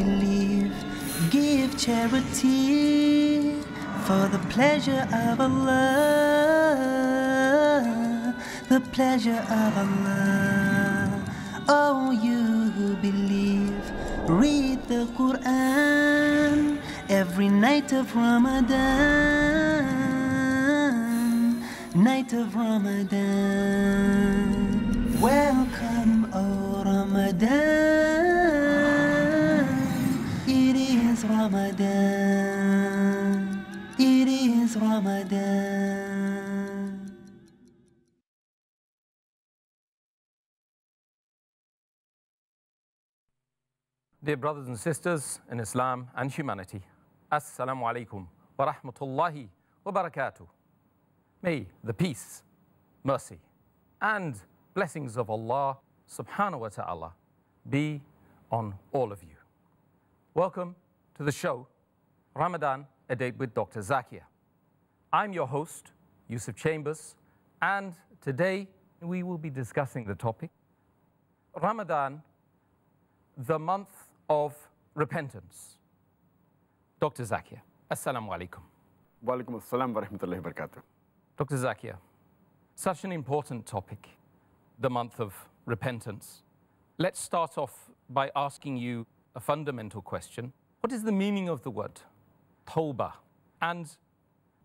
believe, give charity for the pleasure of Allah, the pleasure of Allah. Oh, you who believe, read the Quran every night of Ramadan, night of Ramadan. Welcome, O Ramadan. It is Ramadan. It is Ramadan. Dear brothers and sisters in Islam and humanity, Assalamu alaikum wa rahmatullahi wa barakatuh. May the peace, mercy, and blessings of Allah subhanahu wa ta'ala be on all of you. Welcome to the show, Ramadan, a date with Dr. Zakir. I'm your host, Yusuf Chambers, and today we will be discussing the topic, Ramadan, the month of repentance. Dr. Zakir, Assalamu alaikum. Wa alaikum assalam wa rahmatullahi wa barakatuh. Dr. Zakir, such an important topic, the month of repentance. Let's start off by asking you a fundamental question. What is the meaning of the word Towba? And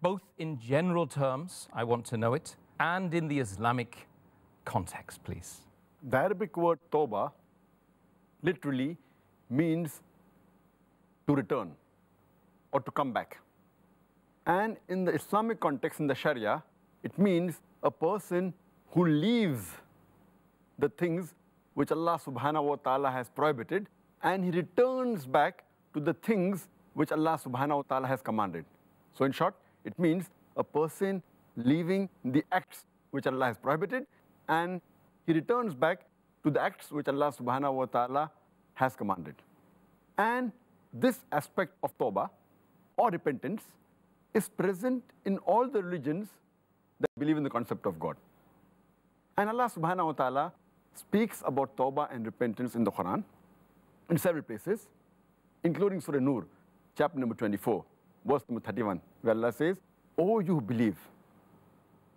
both in general terms, I want to know it, and in the Islamic context, please. The Arabic word Toba literally means to return or to come back. And in the Islamic context, in the Sharia, it means a person who leaves the things which Allah subhanahu wa ta'ala has prohibited, and he returns back to the things which Allah subhanahu wa ta'ala has commanded. So in short, it means a person leaving the acts which Allah has prohibited, and he returns back to the acts which Allah subhanahu wa ta'ala has commanded. And this aspect of Tawbah or repentance is present in all the religions that believe in the concept of God. And Allah subhanahu wa ta'ala speaks about Tawbah and repentance in the Quran in several places, including Surah Nur, chapter number 24, verse number 31, where Allah says, "O you who believe,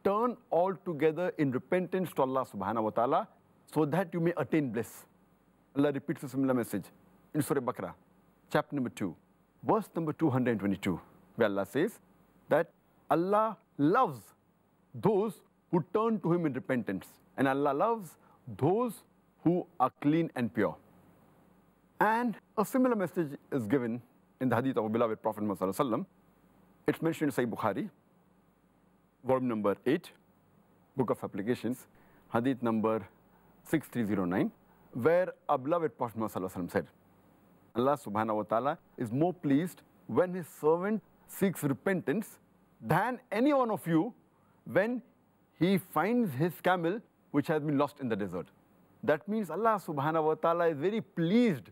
turn all together in repentance to Allah subhanahu wa ta'ala so that you may attain bliss." Allah repeats a similar message in Surah Baqarah, chapter number 2, verse number 222, where Allah says that Allah loves those who turn to Him in repentance, and Allah loves those who are clean and pure. And a similar message is given in the hadith of our beloved Prophet Muhammad sallallahu alaihi wasallam. It's mentioned in Sahih Bukhari, volume number 8, Book of Applications, hadith number 6309, where our beloved Prophet Muhammad sallallahu alaihi wasallam said, Allah subhanahu wa ta'ala is more pleased when his servant seeks repentance than any one of you when he finds his camel which has been lost in the desert. That means Allah subhanahu wa ta'ala is very pleased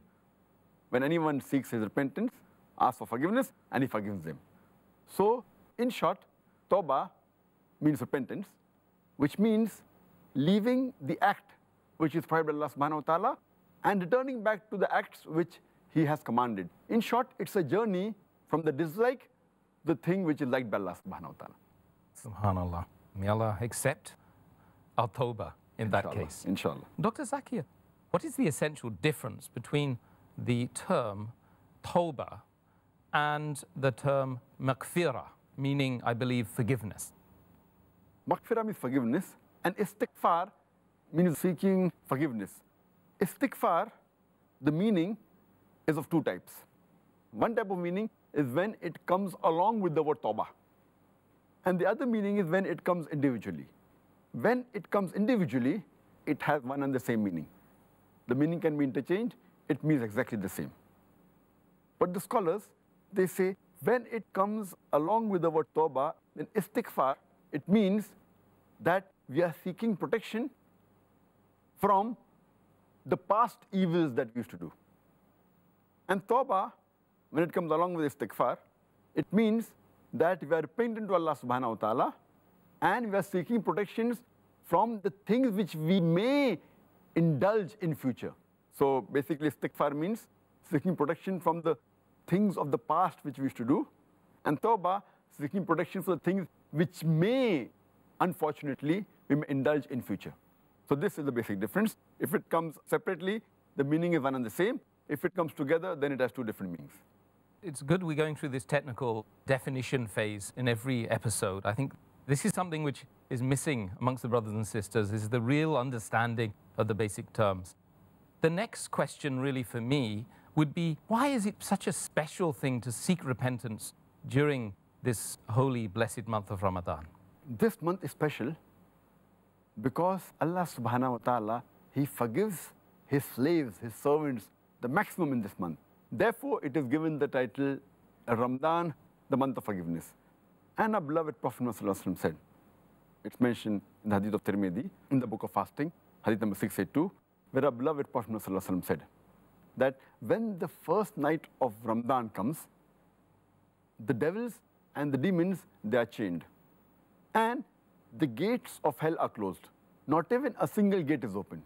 when anyone seeks his repentance, asks for forgiveness, and he forgives them. So, in short, Tawbah means repentance, which means leaving the act which is prohibited by Allah subhanahu wa ta'ala and returning back to the acts which He has commanded. In short, it's a journey from the dislike, the thing which is liked by Allah subhanahu wa ta'ala. Subhanallah. May Allah accept our Tawbah in that case. Inshallah. Dr. Zakir, what is the essential difference between the term Tawbah and the term Mcfee, meaning, I believe, forgiveness? Mcfee means forgiveness, and istighfar means seeking forgiveness. Istighfar, the meaning is of two types. One type of meaning is when it comes along with the word Tawbah. And the other meaning is when it comes individually. When it comes individually, it has one and the same meaning. The meaning can be interchanged, it means exactly the same. But the scholars, they say, when it comes along with the word Tawbah, then istighfar, it means that we are seeking protection from the past evils that we used to do. And Tawbah, when it comes along with istighfar, it means that we are repentant to Allah subhanahu wa ta'ala and we are seeking protections from the things which we may indulge in future. So basically istighfar means seeking protection from the things of the past which we used to do, and Towba, seeking protection for the things which may, unfortunately, we may indulge in future. So this is the basic difference. If it comes separately, the meaning is one and the same. If it comes together, then it has two different meanings. It's good we're going through this technical definition phase in every episode. I think this is something which is missing amongst the brothers and sisters, is the real understanding of the basic terms. The next question really for me would be, why is it such a special thing to seek repentance during this holy, blessed month of Ramadan? This month is special because Allah subhanahu wa ta'ala, He forgives His slaves, His servants, the maximum in this month. Therefore, it is given the title Ramadan, the month of forgiveness. And our beloved Prophet Muhammad said, it's mentioned in the hadith of Tirmidhi, in the book of fasting, hadith number 682, where our beloved Prophet Muhammad said that when the first night of Ramadan comes, the devils and the demons, they are chained. And the gates of hell are closed. Not even a single gate is open.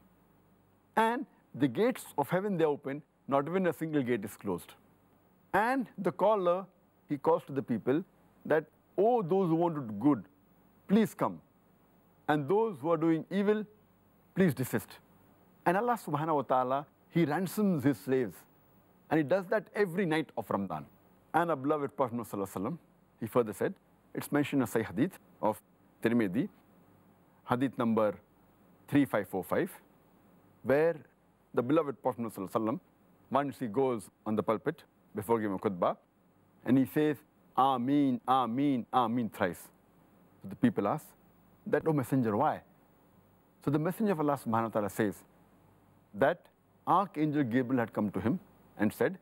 And the gates of heaven, they are open. Not even a single gate is closed. And the caller, he calls to the people that, oh, those who want to do good, please come. And those who are doing evil, please desist. And Allah subhanahu wa ta'ala, He ransoms His slaves. And He does that every night of Ramadan. And our beloved Prophet Muhammad, he further said, it's mentioned in a Sahih hadith of Tirmidhi, hadith number 3545, where the beloved Prophet Muhammad, once he goes on the pulpit before giving a khutbah, and he says, Ameen, Ameen, Ameen thrice. So the people ask, that, oh Messenger, why? So the Messenger of Allah subhanahu wa ta'ala says that Archangel Gabriel had come to him and said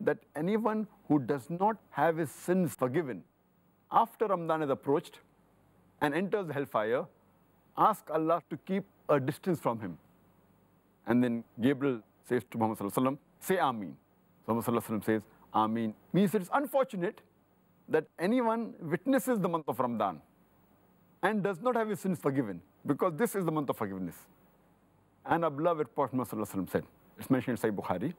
that anyone who does not have his sins forgiven after Ramadan is approached and enters the hellfire, ask Allah to keep a distance from him. And then Gabriel says to Muhammad sallallahu alaihi wasallam, say Ameen. So Muhammad sallallahu alaihi wasallam says Ameen. Means it is unfortunate that anyone witnesses the month of Ramadan and does not have his sins forgiven, because this is the month of forgiveness. And our beloved Prophet Muhammad sallallahu alaihi wasallam said, it's mentioned in Sahih Bukhari,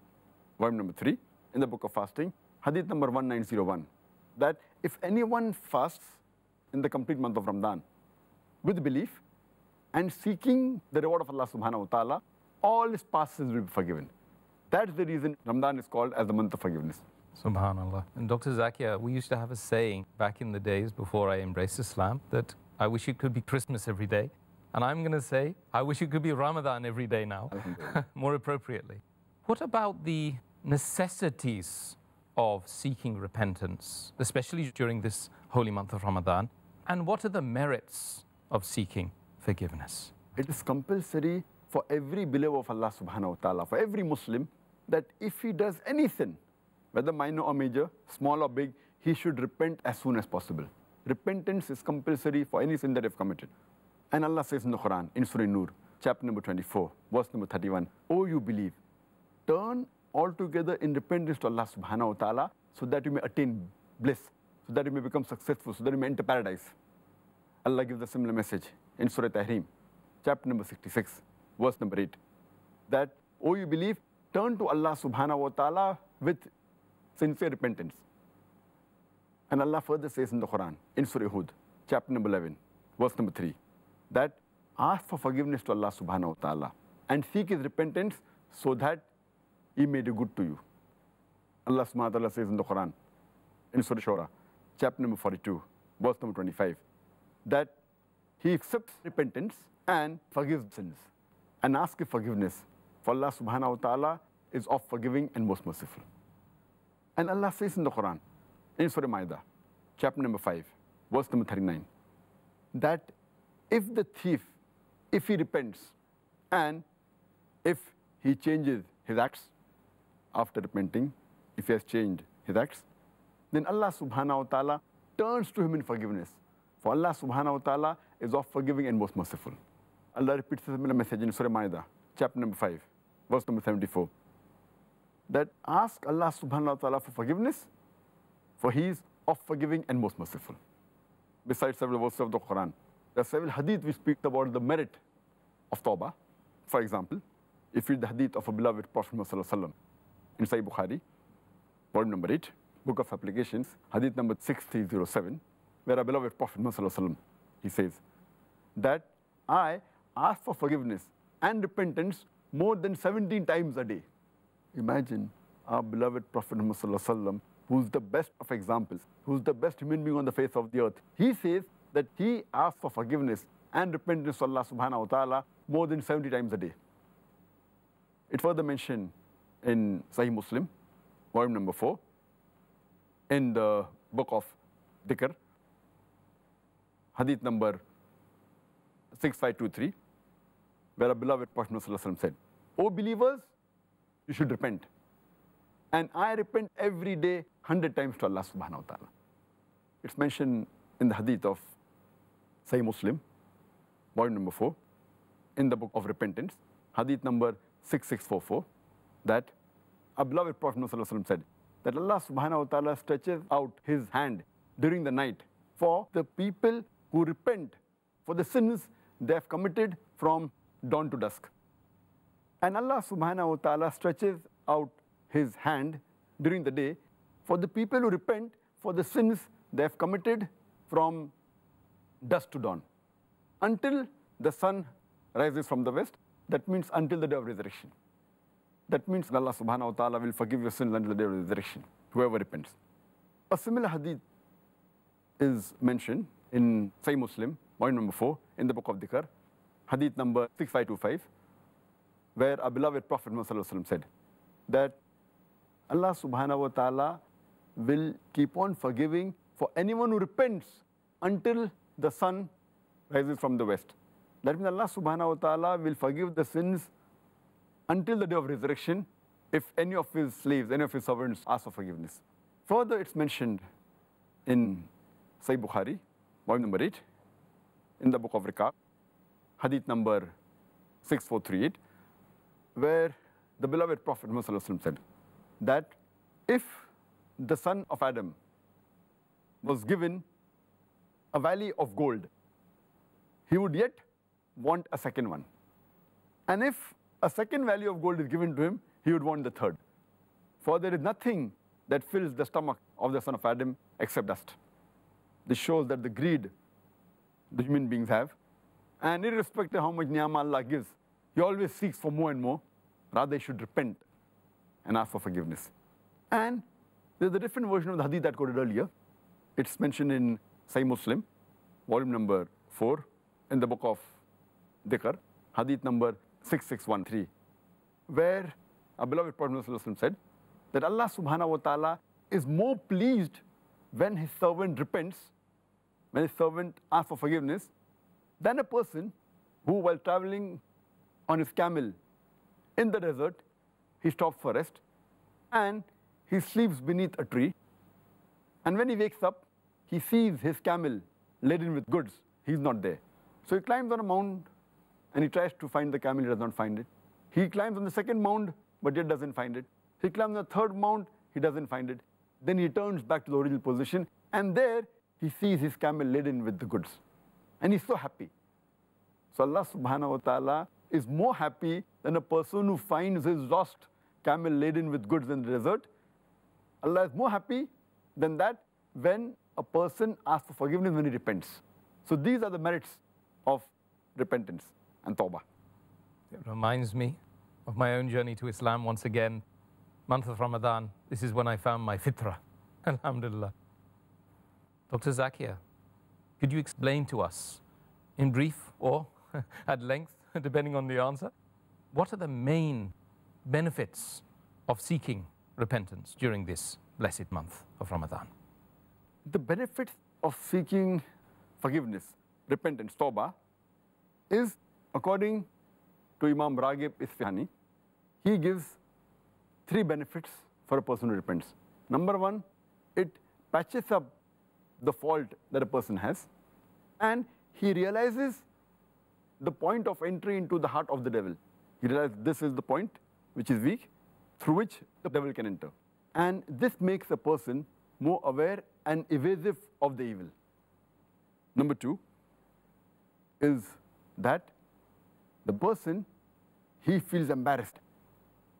volume number 3, in the book of fasting, hadith number 1901, that if anyone fasts in the complete month of Ramadan with belief and seeking the reward of Allah subhanahu wa ta'ala, all his past sins will be forgiven. That's the reason Ramadan is called as the month of forgiveness. Subhanallah. And Dr. Zakir, we used to have a saying back in the days before I embraced Islam that I wish it could be Christmas every day. And I'm going to say, I wish it could be Ramadan every day now, more appropriately. What about the necessities of seeking repentance, especially during this holy month of Ramadan? And what are the merits of seeking forgiveness? It is compulsory for every believer of Allah subhanahu wa ta'ala, for every Muslim, that if he does any sin, whether minor or major, small or big, he should repent as soon as possible. Repentance is compulsory for any sin that you've committed. And Allah says in the Quran, in Surah Nur, chapter number 24, verse number 31, "O you believe, turn altogether in repentance to Allah subhanahu wa ta'ala, so that you may attain bliss, so that you may become successful, so that you may enter paradise." Allah gives a similar message in Surah Tahrim, chapter number 66, verse number 8, that, "O you believe, turn to Allah subhanahu wa ta'ala with sincere repentance." And Allah further says in the Quran, in Surah Hud, chapter number 11, verse number 3, that ask for forgiveness to Allah subhanahu wa ta'ala and seek His repentance so that He may do good to you. Allah subhanahu wa ta'ala says in the Quran, in Surah Shura, chapter number 42, verse number 25, that He accepts repentance and forgives sins and asks for forgiveness. For Allah subhanahu wa ta'ala is of forgiving and most merciful. And Allah says in the Quran, in Surah Ma'idah, chapter number 5, verse number 39, that if the thief, if he repents and if he changes his acts after repenting, if he has changed his acts, then Allah subhanahu wa ta'ala turns to him in forgiveness. For Allah subhanahu wa ta'ala is of forgiving and most merciful. Allah repeats a similar message in Surah Ma'idah, chapter number 5, verse number 74, that ask Allah subhanahu wa ta'ala for forgiveness, for He is of forgiving and most merciful. Besides several verses of the Quran, there are several hadith which speak about the merit of Tawbah. For example, if you read the hadith of a beloved Prophet Muhammad, in Sahih Bukhari, volume number 8, book of applications, hadith number 6307, where our beloved Prophet Muhammad, he says that I ask for forgiveness and repentance more than 17 times a day. Imagine our beloved Prophet Muhammad, who's the best of examples, who's the best human being on the face of the earth. He says that he asks for forgiveness and repentance to Allah subhanahu wa ta'ala more than 70 times a day. It further mentioned in Sahih Muslim, volume number 4, in the book of Dhikr, hadith number 6523, where our beloved Prophet Muhammad said, O believers, you should repent. And I repent every day 100 times to Allah subhanahu wa ta'ala. It's mentioned in the hadith of Sahih Muslim, volume number 4, in the book of repentance, hadith number 6644, that our beloved Prophet Muhammad said that Allah subhanahu wa ta'ala stretches out his hand during the night for the people who repent for the sins they have committed from dawn to dusk. And Allah subhanahu wa ta'ala stretches out his hand during the day for the people who repent for the sins they have committed from dusk to dawn, until the sun rises from the west. That means until the day of resurrection. That means Allah subhanahu wa ta'ala will forgive your sins until the day of resurrection, whoever repents. A similar hadith is mentioned in Sahih Muslim, volume number 4, in the book of Dhikr, hadith number 6525, where our beloved Prophet Muhammad said that Allah subhanahu wa ta'ala will keep on forgiving for anyone who repents until the sun rises from the west. That means Allah subhanahu wa ta'ala will forgive the sins until the day of resurrection if any of his slaves, any of his servants ask for forgiveness. Further, it's mentioned in Sahih Bukhari, volume number 8, in the book of Riqaq, hadith number 6438, where the beloved Prophet Muhammad said that if the son of Adam was given a valley of gold, he would yet want a second one. And if a second valley of gold is given to him, he would want the third. For there is nothing that fills the stomach of the son of Adam except dust. This shows that the greed the human beings have, and irrespective of how much ni'mah Allah gives, he always seeks for more and more. Rather, he should repent and ask for forgiveness. And there's a different version of the hadith that quoted earlier. It's mentioned in Sahih Muslim, volume number 4, in the book of Dhikr, hadith number 6613, where our beloved Prophet Muhammad said that Allah subhanahu wa ta'ala is more pleased when his servant repents, when his servant asks for forgiveness, than a person who, while traveling on his camel in the desert, he stops for rest and he sleeps beneath a tree. And when he wakes up, he sees his camel laden with goods. He's not there. So he climbs on a mound and he tries to find the camel, he does not find it. He climbs on the second mound, but yet doesn't find it. He climbs on the third mound, he doesn't find it. Then he turns back to the original position, and there he sees his camel laden with the goods. And he's so happy. So Allah subhanahu wa ta'ala is more happy than a person who finds his lost camel laden with goods in the desert. Allah is more happy than that when a person asks for forgiveness when he repents. So these are the merits of repentance and Tawbah. It reminds me of my own journey to Islam once again. Month of Ramadan, this is when I found my fitrah. Alhamdulillah. Dr. Zakir, could you explain to us, in brief or at length, depending on the answer, what are the main benefits of seeking repentance during this blessed month of Ramadan? The benefits of seeking forgiveness, repentance, Tawbah, is according to Imam Raghib Isfahani. He gives 3 benefits for a person who repents. Number 1, it patches up the fault that a person has, and he realizes the point of entry into the heart of the devil. He realizes this is the point which is weak, through which the devil can enter. And this makes a person more aware and evasive of the evil. Number 2 is that the person, he feels embarrassed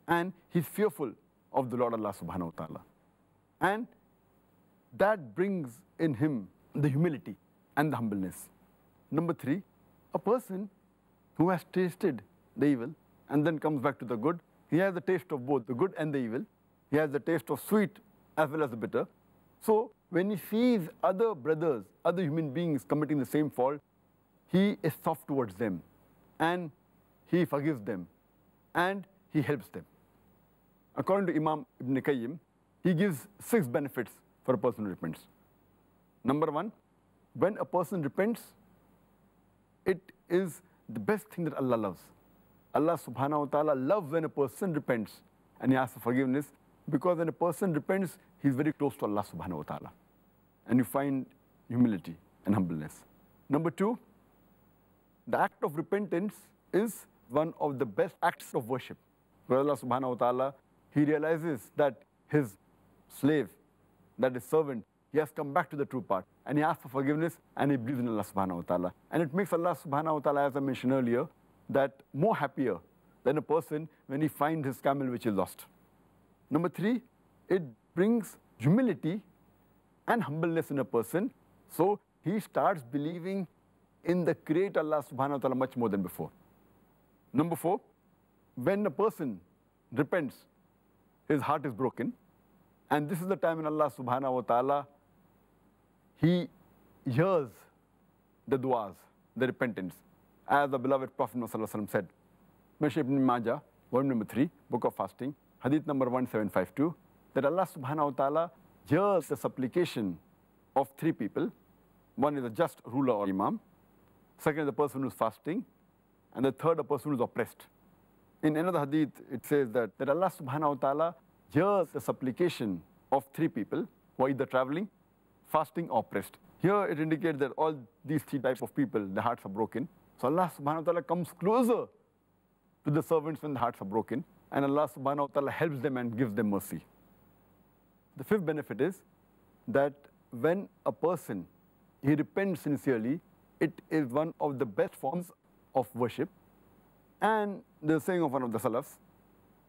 and he's fearful of the Lord Allah subhanahu wa ta'ala. And that brings in him the humility and the humbleness. Number 3, a person who has tasted the evil and then comes back to the good, he has the taste of both the good and the evil. He has the taste of sweet as well as the bitter. So when he sees other brothers, other human beings committing the same fault, he is soft towards them and he forgives them and he helps them. According to Imam Ibn Qayyim, he gives 6 benefits for a person who repents. Number 1, when a person repents, it is the best thing that Allah loves. Allah subhanahu wa ta'ala loves when a person repents and he asks for forgiveness, because when a person repents, he's very close to Allah subhanahu wa ta'ala. And you find humility and humbleness. Number 2, the act of repentance is one of the best acts of worship. Where Allah subhanahu wa ta'ala, he realizes that his slave, that his servant, he has come back to the true path and he asks for forgiveness and he believes in Allah subhanahu wa ta'ala. And it makes Allah subhanahu wa ta'ala, as I mentioned earlier, that more happier than a person when he finds his camel which is lost. Number 3, it brings humility and humbleness in a person. So he starts believing in the Creator Allah subhanahu wa ta'ala much more than before. Number 4, when a person repents, his heart is broken. And this is the time when Allah subhanahu wa ta'ala, he hears the du'as, the repentance. As the beloved Prophet ﷺ said, Mcfee ibn Majah, volume number 3, book of fasting, hadith number 1752, that Allah subhanahu wa ta'ala hears the supplication of 3 people. One is a just ruler or imam. Second is the person who is fasting. And the third, a person who is oppressed. In another hadith, it says that Allah subhanahu wa ta'ala hears the supplication of 3 people who are either traveling, fasting, or oppressed. Here it indicates that all these 3 types of people, their hearts are broken. So Allah subhanahu wa ta'ala comes closer to the servants when the hearts are broken, and Allah subhanahu wa ta'ala helps them and gives them mercy. The 5th benefit is that when a person, he repents sincerely, it is one of the best forms of worship. And the saying of one of the Salafs,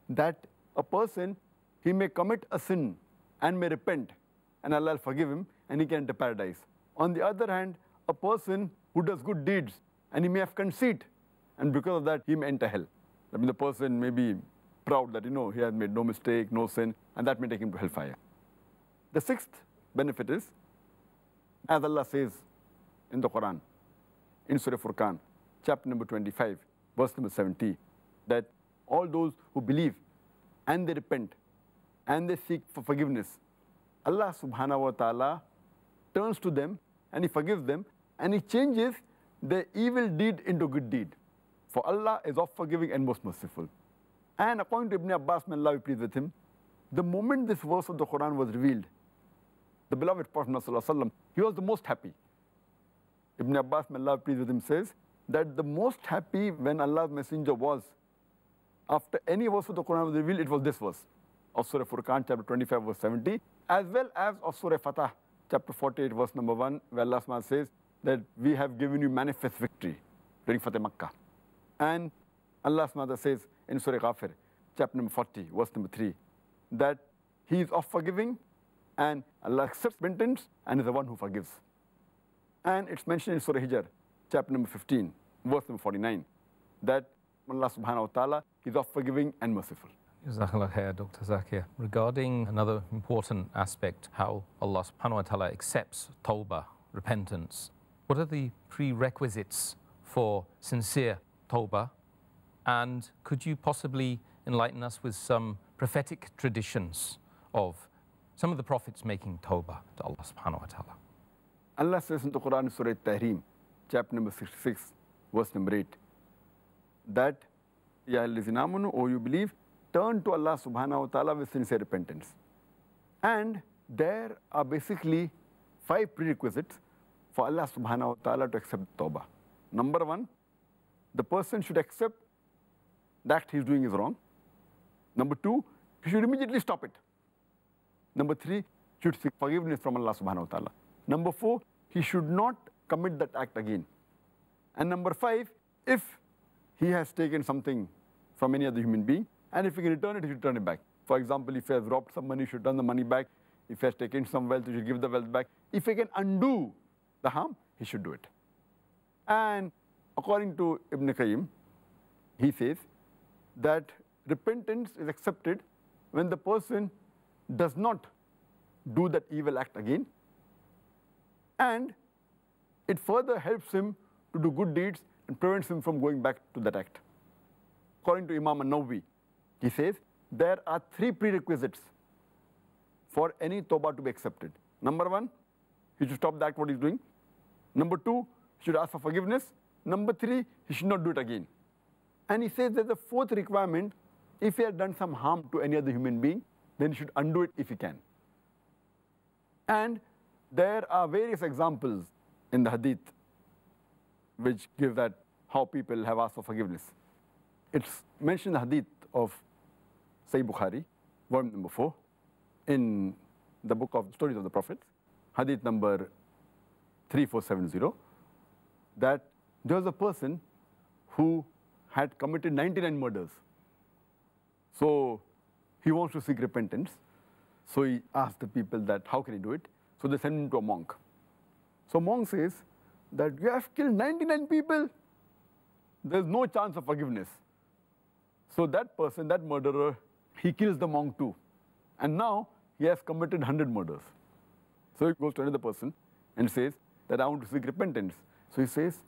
that a person, he may commit a sin and may repent, and Allah will forgive him, and he can enter paradise. On the other hand, a person who does good deeds, and he may have conceit, and because of that, he may enter hell. I mean, the person may be proud that, he has made no mistake, no sin, and that may take him to hellfire. The 6th benefit is, as Allah says in the Quran, in Surah Furqan, chapter number 25, verse number 70, that all those who believe and they repent and they seek for forgiveness, Allah subhanahu wa ta'ala turns to them and he forgives them and he changes their evil deed into good deed. For Allah is oft forgiving and most merciful. And according to Ibn Abbas, may Allah be pleased with him, the moment this verse of the Quran was revealed, the beloved Prophet ﷺ, he was the most happy. Ibn Abbas, may Allah be pleased with him, says that the most happy when Allah's messenger was, after any verse of the Quran was revealed, it was this verse of Surah Furqan, chapter 25, verse 70, as well as of Surah Fatah, chapter 48, verse number 1, where Allah subhanahu says that we have given you manifest victory during Fateh Makkah. And Allah subhanahu says in Surah Ghafir, chapter number 40, verse number 3, that he is oft forgiving and Allah accepts repentance and is the one who forgives. And it's mentioned in Surah Hijr, chapter number 15, verse number 49, that Allah subhanahu wa ta'ala is oft forgiving and merciful. Jazakallah khair, Dr. Zakir. Regarding another important aspect, how Allah subhanahu wa ta'ala accepts Towba, repentance, what are the prerequisites for sincere Towba? And could you possibly enlighten us with some prophetic traditions of some of the prophets making Towba to Allah subhanahu wa ta'ala? Allah says in the Quran, Surah Tahrim, chapter number 66, verse number 8, that, Ya allazina amanu, O you believe, turn to Allah subhanahu wa ta'ala with sincere repentance. And there are basically 5 prerequisites for Allah subhanahu wa ta'ala to accept Tawbah. Number 1, the person should accept that he's doing is wrong. Number 2, he should immediately stop it. Number 3, he should seek forgiveness from Allah subhanahu wa ta'ala. Number 4, he should not commit that act again. And number 5, if he has taken something from any other human being, and if he can return it, he should return it back. For example, if he has robbed some money, he should return the money back. If he has taken some wealth, he should give the wealth back. If he can undo the harm, he should do it. And according to Ibn Qayyim, he says that repentance is accepted when the person does not do that evil act again, and it further helps him to do good deeds and prevents him from going back to that act. According to Imam an-Nawawi, he says there are 3 prerequisites for any Toba to be accepted. Number 1, he should stop the act what he's doing. Number 2, he should ask for forgiveness. Number 3, he should not do it again. And he says there's a 4th requirement: if he has done some harm to any other human being, then he should undo it if he can. And there are various examples in the hadith which give that how people have asked for forgiveness. It's mentioned in the hadith of Sahih Bukhari, volume number 4, in the book of Stories of the Prophets, hadith number 3470, that there was a person who had committed 99 murders. So he wants to seek repentance. So he asked the people that how can he do it? So they send him to a monk. So monk says that you have killed 99 people. There's no chance of forgiveness. So that person, that murderer, he kills the monk too. And now he has committed 100 murders. So he goes to another person and says that I want to seek repentance. So he says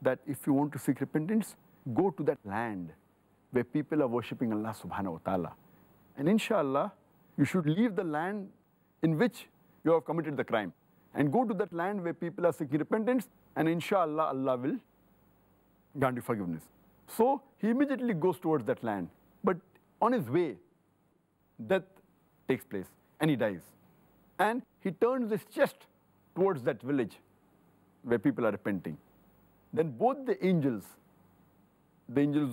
that if you want to seek repentance, go to that land where people are worshipping Allah subhanahu wa ta'ala. And inshallah, you should leave the land in which you have committed the crime and go to that land where people are seeking repentance, and inshallah, Allah will grant you forgiveness. So he immediately goes towards that land. But on his way, death takes place and he dies. And he turns his chest towards that village where people are repenting. Then both the angels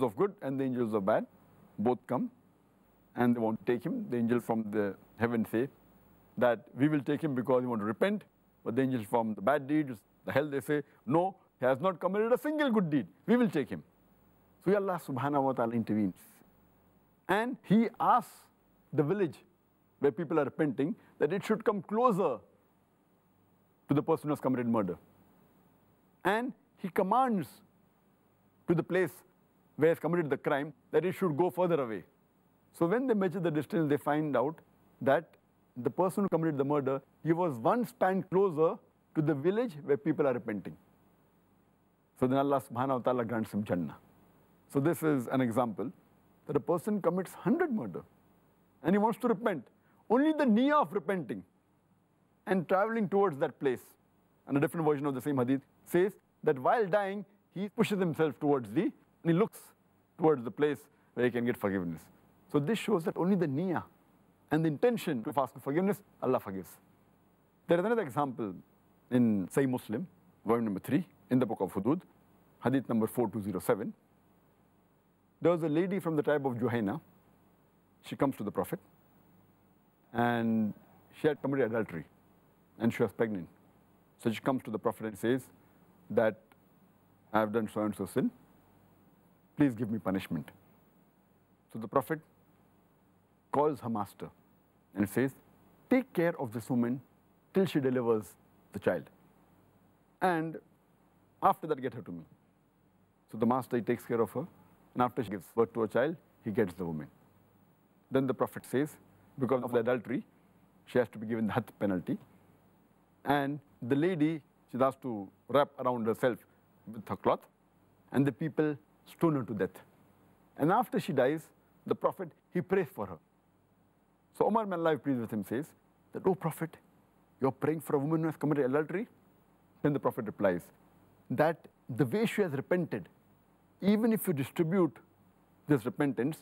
of good and the angels of bad, both come and they want to take him. The angels from the heaven say that we will take him because we want to repent. But the angels from the bad deeds, the hell, they say, no, he has not committed a single good deed. We will take him. So Allah subhanahu wa ta'ala intervenes. And he asks the village where people are repenting that it should come closer to the person who has committed murder. And he commands to the place where he has committed the crime that it should go further away. So when they measure the distance, they find out that the person who committed the murder, he was one span closer to the village where people are repenting. So then Allah subhanahu wa ta'ala grants him Jannah. So this is an example that a person commits 100 murder and he wants to repent. Only the niyyah of repenting and traveling towards that place. And a different version of the same hadith says that while dying, he pushes himself towards and he looks towards the place where he can get forgiveness. So this shows that only the niyyah and the intention to ask for forgiveness, Allah forgives. There is another example in Sahih Muslim, volume number 3, in the book of Hudud, hadith number 4207. There was a lady from the tribe of Juhayna. She comes to the Prophet and she had committed adultery and she was pregnant. So she comes to the Prophet and says that I have done so and so sin. Please give me punishment. So the Prophet calls her master and says, take care of this woman till she delivers the child. And after that, get her to me. So the master, he takes care of her. And after she gives birth to a child, he gets the woman. Then the Prophet says, because of the adultery, she has to be given the hadd penalty. And the lady, she's asked to wrap around herself with her cloth. And the people stone her to death. And after she dies, the Prophet, he prays for her. So Umar, may Allah be pleased with him, says that, oh Prophet, you're praying for a woman who has committed adultery? Then the Prophet replies that the way she has repented, even if you distribute this repentance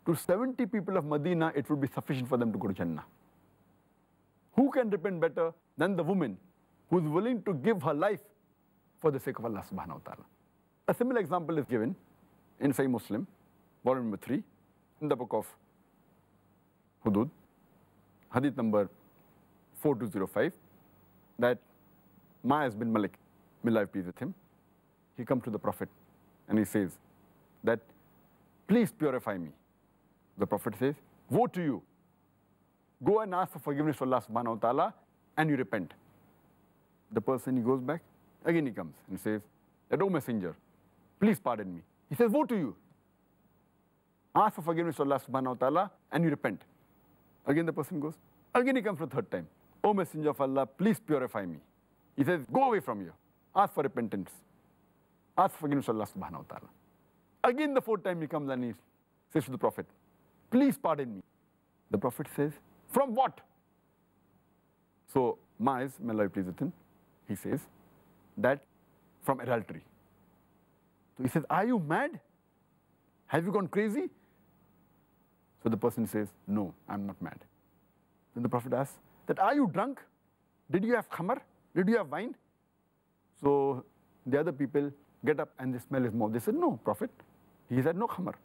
to 70 people of Medina, it would be sufficient for them to go to Jannah. Who can repent better than the woman who is willing to give her life for the sake of Allah subhanahu wa ta'ala? A similar example is given in Sahih Muslim, volume number 3, in the book of Hudud, hadith number 4205, that Ma'az bin Malik, may Allah be pleased with him, he comes to the Prophet and he says that, please purify me. The Prophet says, woe to you. Go and ask for forgiveness to Allah subhanahu wa ta'ala and you repent. The person, he goes back, again he comes and says, that, O messenger, please pardon me. He says, woe to you. Ask for forgiveness to Allah subhanahu wa ta'ala and you repent. Again the person goes. Again he comes for the third time. O messenger of Allah, please purify me. He says, go away from here. Ask for repentance. Ask for forgiveness to Allah subhanahu wa ta'ala. Again the fourth time he comes and he says to the Prophet, please pardon me. The Prophet says, from what? So Ma'az, may Allah be pleased with him, he says that from adultery. So he says, are you mad? Have you gone crazy? So the person says, no, I'm not mad. Then the Prophet asks, that are you drunk? Did you have khamar? Did you have wine? So the other people get up and they smell his mouth. They said, no, Prophet. He said, no khamar.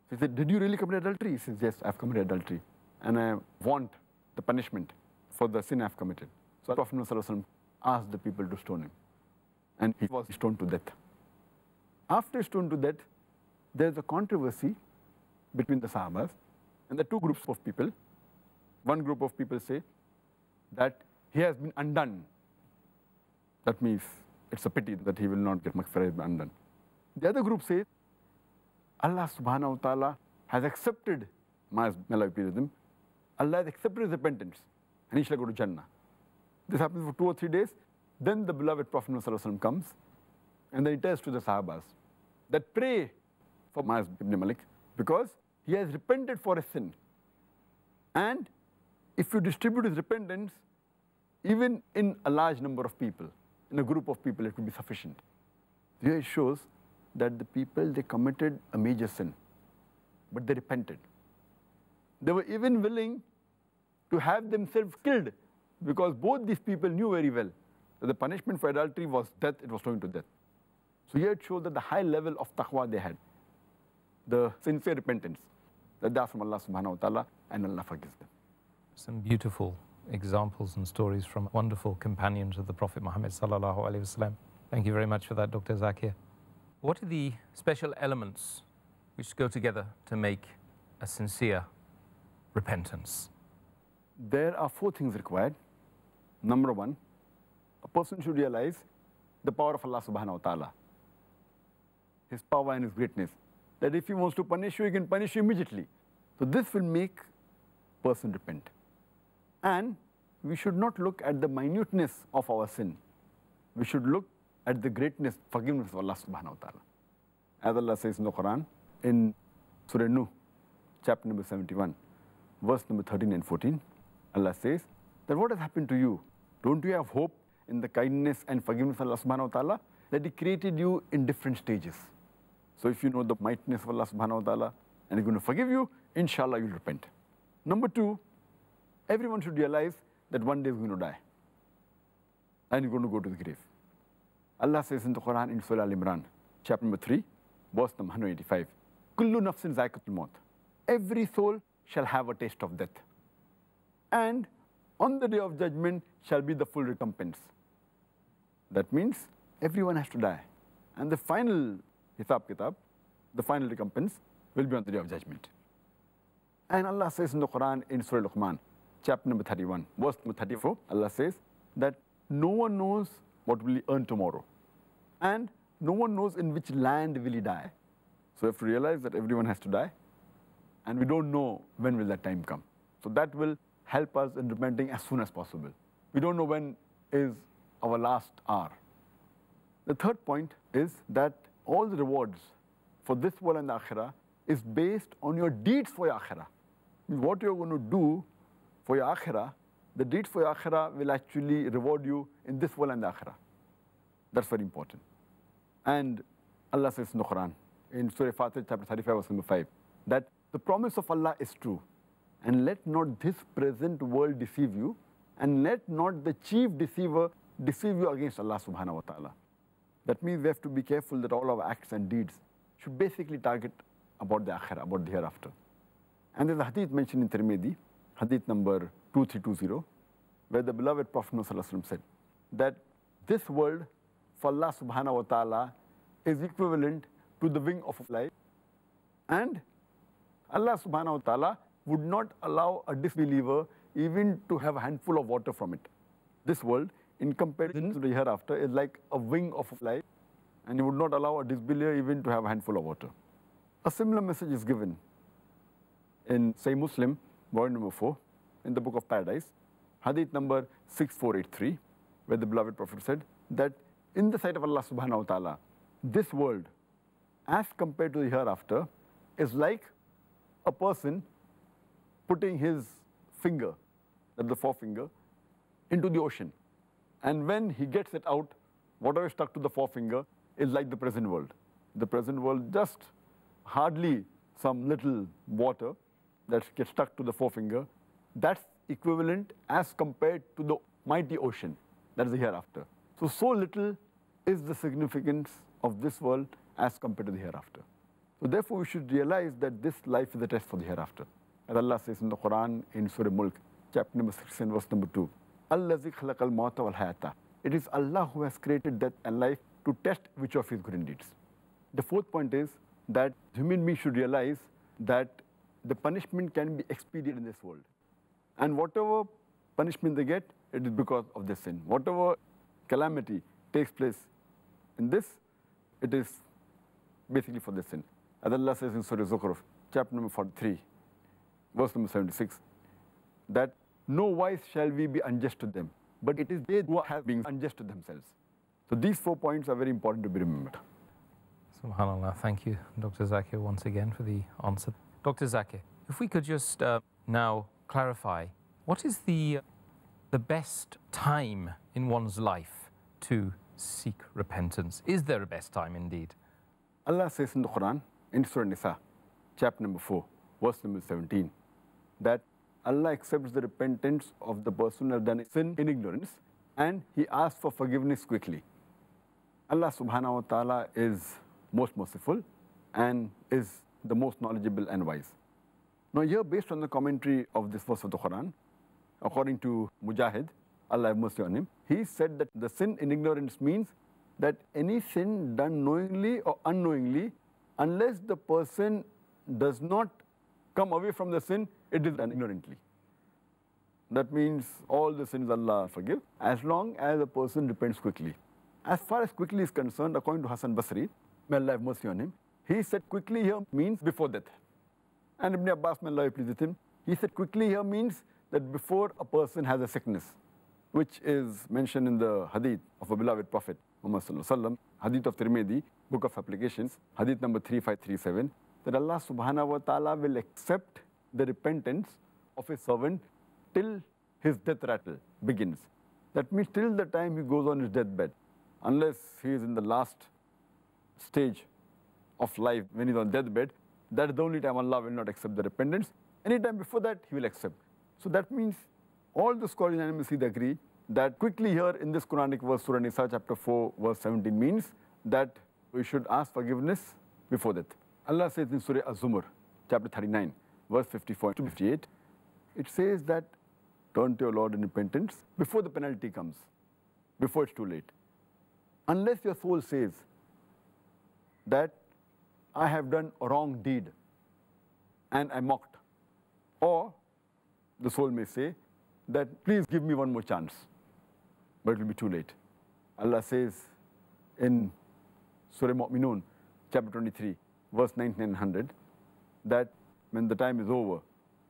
He said, did you really commit adultery? He says, yes, I've committed adultery. And I want the punishment for the sin I've committed. So Prophet ﷺ asked the people to stone him. And he was stoned to death. After stoned to death, there's a controversy between the Sahabas and the two groups of people. One group of people say that he has been undone. That means it's a pity that he will not get Mcfee, has been undone. The other group says, Allah subhanahu wa ta'ala has accepted Ma'az, may Allah be pleased with him. Allah has accepted his repentance and he shall go to Jannah. This happens for 2 or 3 days. Then the beloved Prophet ﷺ comes and then he tells to the Sahabas that pray for Ma'az ibn Malik because he has repented for his sin. And if you distribute his repentance, even in a large number of people, in a group of people, it will be sufficient. Here it shows that the people, they committed a major sin, but they repented. They were even willing to have themselves killed because both these people knew very well that the punishment for adultery was death, it was going to death. So here it shows that the high level of taqwa they had, the sincere repentance, that they ask from Allah subhanahu wa ta'ala and Allah forgives them. Some beautiful examples and stories from wonderful companions of the Prophet Muhammad sallallahu alaihi wasallam. Thank you very much for that, Dr. Zakir. What are the special elements which go together to make a sincere repentance? There are 4 things required. Number 1, a person should realize the power of Allah subhanahu wa ta'ala, his power and his greatness, that if he wants to punish you, he can punish you immediately. So this will make a person repent. And we should not look at the minuteness of our sin. We should look at the greatness, forgiveness of Allah subhanahu wa ta'ala. As Allah says in the Quran, in Surah Nuh, chapter number 71, verse number 13 and 14, Allah says that what has happened to you? Don't you have hope in the kindness and forgiveness of Allah subhanahu wa ta'ala? That He created you in different stages. So if you know the mightiness of Allah subhanahu wa ta'ala and He's going to forgive you, inshallah you'll repent. Number 2, everyone should realize that one day he's going to die. And he's going to go to the grave. Allah says in the Quran in Surah Al-Imran, chapter number 3, verse number 185, Kullu nafsin zaikatul maut. Every soul shall have a taste of death. And on the day of judgment shall be the full recompense. That means everyone has to die. And the final hisab kitab, the final recompense, will be on the day of judgment. And Allah says in the Quran in Surah Luqman, chapter number 31, verse number 34, Allah says that no one knows what will he earn tomorrow. And no one knows in which land will he die. So we have to realize that everyone has to die. And we don't know when will that time come. So that will help us in repenting as soon as possible. We don't know when is our last hour. The third point is that all the rewards for this world and the akhirah is based on your deeds for your akhirah. What you're going to do for your akhirah, the deeds for your akhirah will actually reward you in this world and the akhirah. That's very important. And Allah says in the Quran, in Surah Fatir, chapter 35, verse number 5, that the promise of Allah is true. And let not this present world deceive you, and let not the chief deceiver deceive you against Allah subhanahu wa ta'ala. That means we have to be careful that all our acts and deeds should basically target about the akhirah, about the hereafter. And there's a hadith mentioned in Tirmidhi, hadith number 2320, where the beloved Prophet ﷺ said that this world for Allah subhanahu wa ta'ala is equivalent to the wing of a fly, and Allah subhanahu wa ta'ala would not allow a disbeliever even to have a handful of water from it. This world, in comparison to the hereafter, is like a wing of a fly, and He would not allow a disbeliever even to have a handful of water. A similar message is given in Sahih Muslim, volume number 4, in the book of Paradise, hadith number 6483, where the beloved Prophet said that in the sight of Allah subhanahu wa ta'ala, this world, as compared to the hereafter, is like a person putting his finger, that's the forefinger, into the ocean. And when he gets it out, whatever is stuck to the forefinger is like the present world. The present world, just hardly some little water that gets stuck to the forefinger. That's equivalent as compared to the mighty ocean. That is the hereafter. So little is the significance of this world as compared to the hereafter. So therefore, we should realize that this life is a test for the hereafter. As Allah says in the Quran, in Surah Mulk, chapter number 6 and verse number 2, Allazi khalaqal mauta wal hayata. It is Allah who has created death and life to test which of His good deeds. The fourth point is that human beings should realize that the punishment can be expedient in this world. And whatever punishment they get, it is because of their sin. Whatever calamity takes place in this, it is basically for their sin. As Allah says in Surah Zukhruf, chapter number 43, verse number 76, that no wise shall we be unjust to them, but it is they who have been unjust to themselves. So these 4 points are very important to be remembered. Subhanallah. Thank you, Dr. Zakir, once again for the answer. Dr. Zakir, if we could just now clarify, what is the best time in one's life to seek repentance? Is there a best time indeed? Allah says in the Quran, in Surah Nisa, chapter number 4, verse number 17, that Allah accepts the repentance of the person who has done sin in ignorance, and He asks for forgiveness quickly. Allah subhanahu wa ta'ala is most merciful and is the most knowledgeable and wise. Now here, based on the commentary of this verse of the Quran, according to Mujahid, Allah have mercy on him, he said that the sin in ignorance means that any sin done knowingly or unknowingly, unless the person does not come away from the sin, it is done ignorantly. That means all the sins Allah forgive, as long as the person repents quickly. As far as quickly is concerned, according to Hassan Basri, may Allah have mercy on him, he said quickly here means before death. And Ibn Abbas, may Allah please with him, he said quickly here means that before a person has a sickness, which is mentioned in the hadith of a beloved Prophet, Muhammad Sallallahu Alaihi Wasallam, hadith of Tirmidhi, book of applications, hadith number 3537, that Allah subhanahu wa ta'ala will accept the repentance of His servant till his death rattle begins. That means till the time he goes on his deathbed, unless he is in the last stage of life when he is on deathbed, that is the only time Allah will not accept the repentance. Anytime before that, He will accept. So that means all the scholars unanimously agree that quickly here in this Quranic verse, Surah Nisa chapter 4, verse 17 means that we should ask forgiveness before death. Allah says in Surah Az-Zumar, chapter 39, verse 54 to 58, it says that turn to your Lord in repentance before the penalty comes, before it's too late. Unless your soul says that I have done a wrong deed and I mocked, or the soul may say that please give me one more chance, but it will be too late. Allah says in Surah Mu'minun, chapter 23, verse 99 and 100, that when the time is over,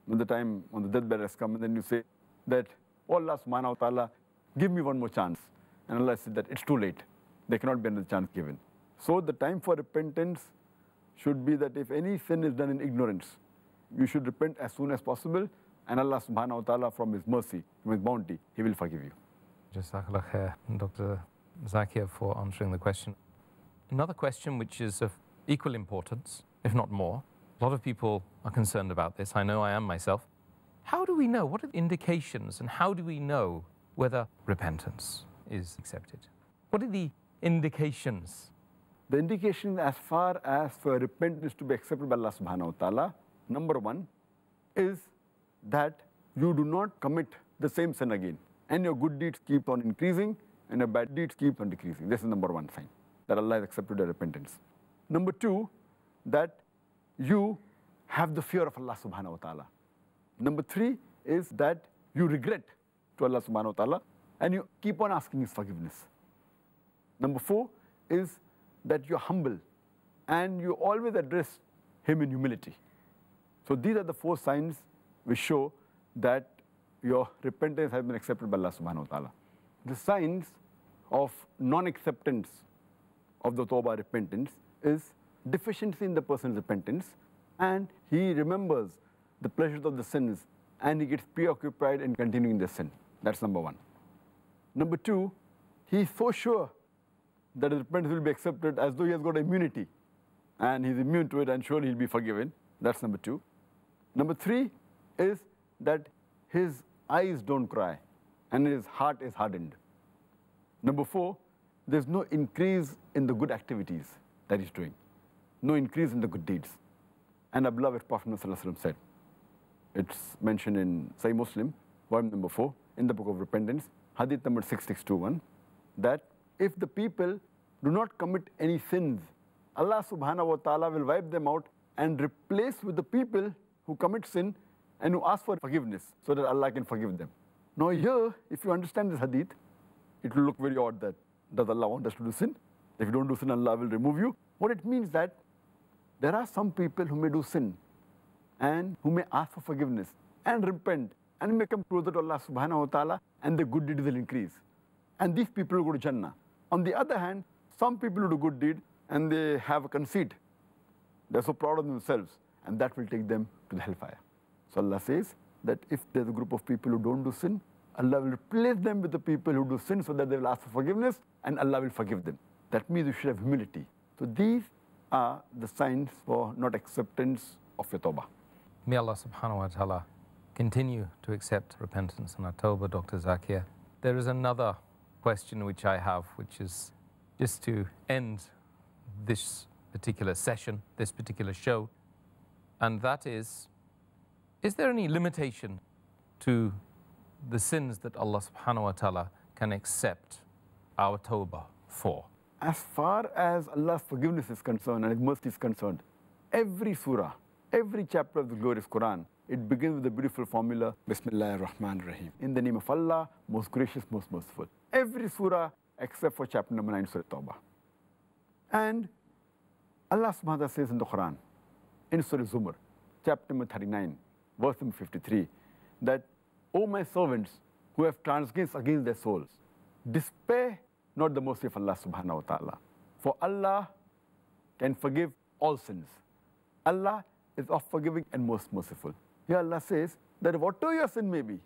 when the time on the deathbed has come, and then you say that, oh Allah subhanahu wa ta'ala, give me one more chance. And Allah said that it's too late. There cannot be another chance given. So the time for repentance should be that if any sin is done in ignorance, you should repent as soon as possible, and Allah subhanahu wa ta'ala, from His mercy, from His bounty, He will forgive you. Jazakallah khair, Dr. Zakir, for answering the question. Another question which is of equal importance, if not more, a lot of people are concerned about this. I know I am myself. How do we know? What are the indications, and how do we know whether repentance is accepted? What are the indications? The indication as far as for repentance to be accepted by Allah subhanahu wa ta'ala, number one is that you do not commit the same sin again, and your good deeds keep on increasing and your bad deeds keep on decreasing. This is number one sign that Allah has accepted your repentance. Number two, that you have the fear of Allah subhanahu wa ta'ala. Number 3 is that you regret to Allah subhanahu wa ta'ala and you keep on asking His forgiveness. Number 4 is that you're humble and you always address Him in humility. So these are the 4 signs which show that your repentance has been accepted by Allah subhanahu wa ta'ala. The signs of non-acceptance of the Tawbah repentance is deficiency in the person's repentance, and he remembers the pleasures of the sins and he gets preoccupied in continuing the sin. That's number 1. Number 2, he is so sure that his repentance will be accepted as though he has got immunity and he's immune to it and surely he'll be forgiven. That's number 2. Number 3 is that his eyes don't cry and his heart is hardened. Number 4, there's no increase in the good activities that he's doing, no increase in the good deeds. And our beloved Prophet ﷺ said, it's mentioned in Sahih Muslim, volume number 4, in the book of repentance, hadith number 6621, that if the people do not commit any sins, Allah subhanahu wa ta'ala will wipe them out and replace with the people who commit sin and who ask for forgiveness so that Allah can forgive them. Now here, if you understand this hadith, it will look very odd that does Allah want us to do sin? If you don't do sin, Allah will remove you. What it means that there are some people who may do sin and who may ask for forgiveness and repent and may come closer to Allah subhanahu wa ta'ala and the good deeds will increase. And these people will go to Jannah. On the other hand, some people who do good deed and they have a conceit. They're so proud of themselves and that will take them to the hellfire. So Allah says that if there's a group of people who don't do sin, Allah will replace them with the people who do sin so that they will ask for forgiveness and Allah will forgive them. That means you should have humility. So these are the signs for not acceptance of your tawbah. May Allah subhanahu wa ta'ala continue to accept repentance and our tawbah, Dr. Zakir. There is another question which I have, which is just to end this particular session, this particular show, and that is there any limitation to the sins that Allah subhanahu wa ta'ala can accept our tawbah for? As far as Allah's forgiveness is concerned and His mercy is concerned, every surah, every chapter of the glorious Quran, it begins with the beautiful formula, Bismillahir Rahmanir Rahim. In the name of Allah, most gracious, most merciful. Every surah except for chapter number 9, Surah Towbah. And Allah subhanahu wa ta'ala says in the Quran, in Surah Zumar, chapter number 39, verse number 53, that, O my servants who have transgressed against their souls, despair not the mercy of Allah subhanahu wa ta'ala. For Allah can forgive all sins. Allah is of forgiving and most merciful. Here Allah says that whatever your sin may be,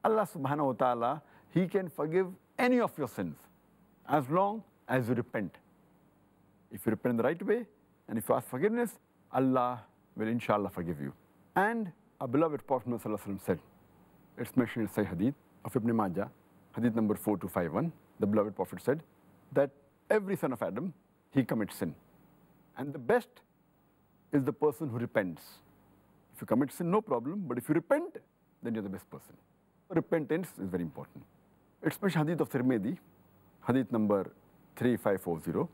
Allah subhanahu wa ta'ala, He can forgive any of your sins as long as you repent. If you repent the right way and if you ask forgiveness, Allah will inshallah forgive you. And our beloved Prophet said, it's mentioned in Sahih Hadith of Ibn Majah, Hadith number 4251, the beloved Prophet said that every son of Adam, he commits sin. And the best is the person who repents. If you commit sin, no problem, but if you repent, then you're the best person. Repentance is very important. It's mentioned Hadith of Tirmidhi, Hadith number 3540,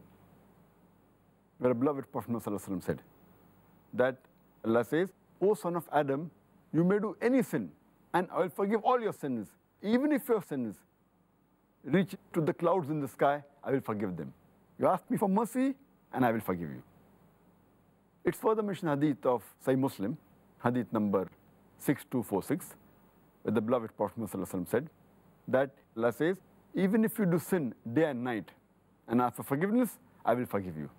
where a beloved Prophet said that Allah says, O son of Adam, you may do any sin, and I will forgive all your sins. Even if your sins reach to the clouds in the sky, I will forgive them. You ask me for mercy, and I will forgive you. It's further mentioned Hadith of Sahih Muslim, Hadith number 6246, where the beloved Prophet said that Allah says, even if you do sin day and night and ask for forgiveness, I will forgive you.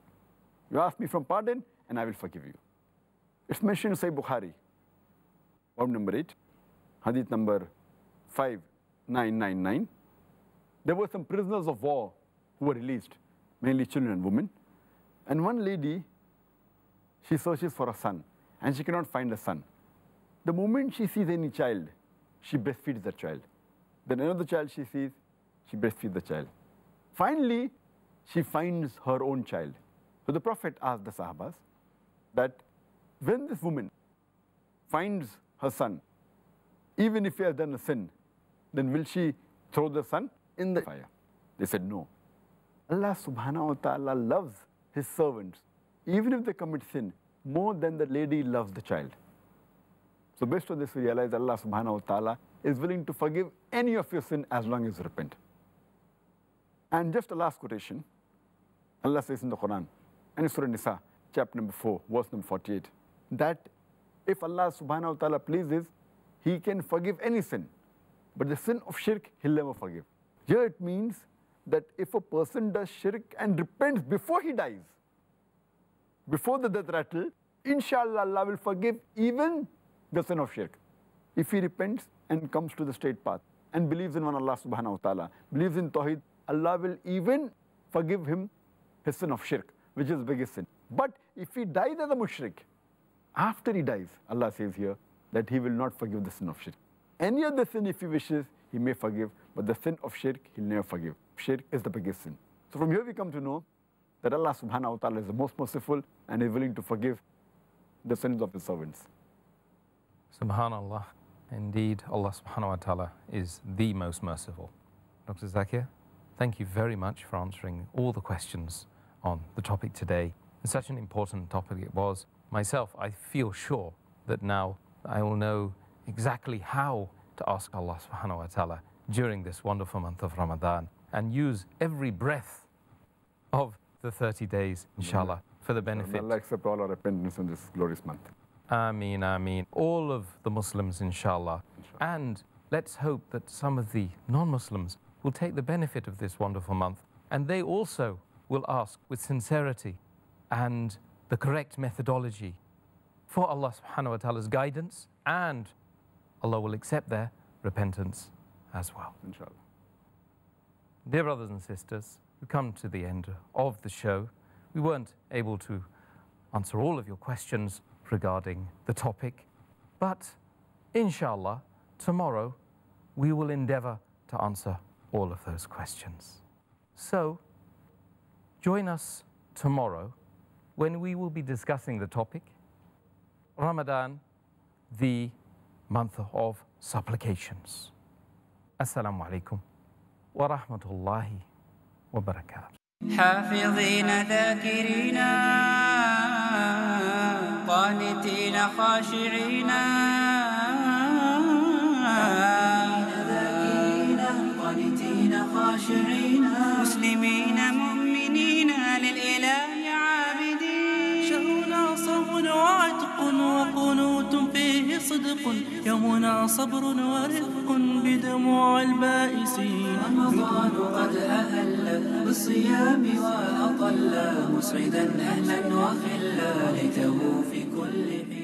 You ask me for pardon, and I will forgive you. It's mentioned in Sahih Bukhari, volume number 8, Hadith number 5999. There were some prisoners of war who were released, mainly children and women. And one lady, she searches for a son, and she cannot find a son. The moment she sees any child, she breastfeeds that child. Then another child she sees, she breastfeeds the child. Finally, she finds her own child. So the Prophet asked the Sahabas that when this woman finds her son, even if he has done a sin, then will she throw the son in the fire? They said no. Allah subhanahu wa ta'ala loves His servants. Even if they commit sin, more than the lady loves the child. So based on this, we realize Allah subhanahu wa ta'ala is willing to forgive any of your sin as long as you repent. And just a last quotation, Allah says in the Quran, and in Surah Nisa, chapter number 4, verse number 48, that if Allah subhanahu wa ta'ala pleases, He can forgive any sin, but the sin of shirk, He'll never forgive. Here it means that if a person does shirk and repents before he dies, before the death rattle, inshallah Allah will forgive even the sin of shirk. If he repents and comes to the straight path and believes in one Allah subhanahu wa ta'ala, believes in Tawheed, Allah will even forgive him his sin of shirk, which is the biggest sin. But if he dies as a mushrik, after he dies, Allah says here that He will not forgive the sin of shirk. Any other sin, if He wishes, He may forgive, but the sin of shirk, He'll never forgive. Shirk is the biggest sin. So from here we come to know that Allah subhanahu wa ta'ala is the most merciful and is willing to forgive the sins of His servants. Subhanallah. Indeed, Allah subhanahu wa ta'ala is the most merciful. Dr. Zakir, thank you very much for answering all the questions on the topic today. It's such an important topic it was. Myself, I feel sure that now I will know exactly how to ask Allah subhanahu wa ta'ala during this wonderful month of Ramadan and use every breath of the 30 days, inshallah, for the benefit. Allah accept all our repentance in this glorious month. Ameen, ameen. All of the Muslims, inshallah. And let's hope that some of the non-Muslims will take the benefit of this wonderful month and they also will ask with sincerity and the correct methodology for Allah subhanahu wa ta'ala's guidance, and Allah will accept their repentance as well. Inshallah. Dear brothers and sisters, we come to the end of the show. We weren't able to answer all of your questions regarding the topic, but inshallah, tomorrow we will endeavor to answer all of those questions. So, join us tomorrow when we will be discussing the topic, Ramadan, the month of supplications. Assalamu alaikum wa rahmatullahi wa barakatuh. حافظين ذاكرين قانتين خاشعين مسلمين مؤمنين للإله عابدين شهرنا صوم وعتق وقنوت فيه صدق يومنا صبر ورفق بدموع البائسين رمضان قد أهل بالصيام وأطل مسعدا أهلا وخلا ليته في كل حين